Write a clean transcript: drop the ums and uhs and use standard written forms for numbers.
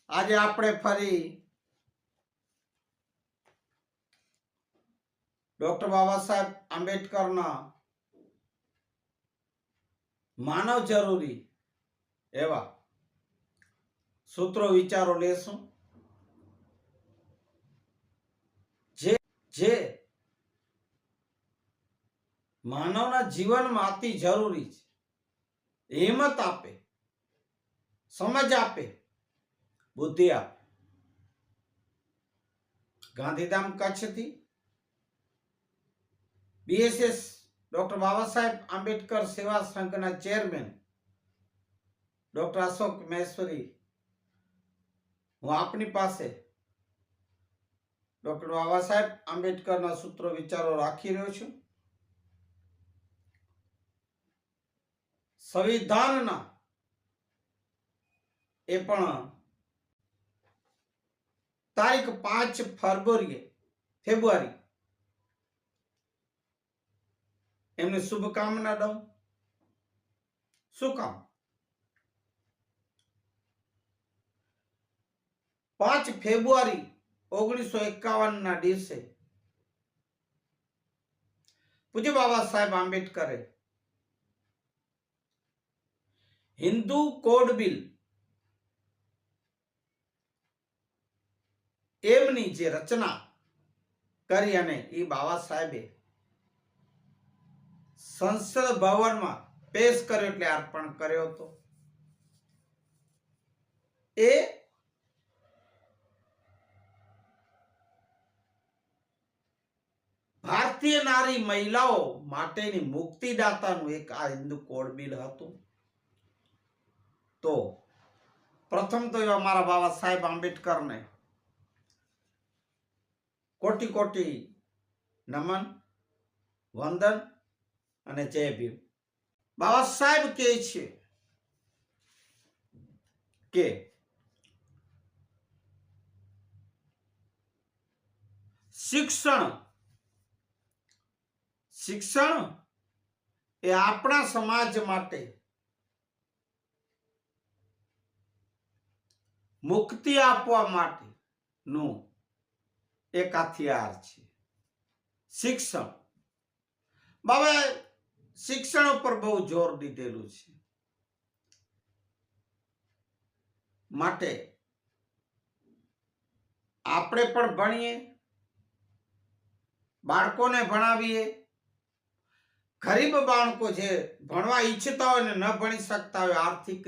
આજે આપણે ફરી ડોક્ટર બાબા સાહેબ આંબેડકરના માનવ જરૂરી એવા સૂત્રો વિચારો લેશું જે માનવના જીવનમાં અતિ જરૂરી છે, હિંમત આપે, સમજ આપે, બુદ્ધિ આપે. ગાંધીધામ કચ્છથી બીએસએસ ડોક્ટર બાબા સાહેબ આંબેડકર સેવા સંઘના ચેરમેન ડોક્ટર અશોક મહેશ્વરી હું આપની પાસે ડોક્ટર બાબા સાહેબ આંબેડકરના સૂત્રો વિચારો રાખી રહ્યો છું. સંવિધાનના એ પણ તારીખ 5 ફેબ્રુઆરી એમને શુભકામના દઉં. શું કામ? 5 ફેબ્રુઆરી 1951 ના દિવસે પૂજ્ય બાબા સાહેબ આંબેડકરે હિન્દુ કોડ બિલ એમની જે રચના કરી અને એ બાબા સાહેબે સંસદ ભવનમાં પેશ કર્યો એટલે અર્પણ કર્યો હતો. એ ભારતીય નારી મહિલાઓ માટેની મુક્તિદાતાનું એક આ હિન્દુ કોડ બિલ હતું. તો પ્રથમ તો એવા મારા બાબા સાહેબ આંબેડકરને કોટી કોટી નમન, વંદન અને જય ભીમ. બાબા સાહેબ કહે છે કે શિક્ષણ એ આપણા સમાજ માટે મુક્તિ આપવા માટેનું એક હથિયાર છે. શિક્ષણ, બાબા શિક્ષણ ઉપર બહુ જોર દીધેલું છે. માટે આપણે પણ ભણીએ, બાળકોને ભણાવીએ. ગરીબ બાળકો જે ભણવા ઈચ્છતા હોય ને ન ભણી શકતા હોય, આર્થિક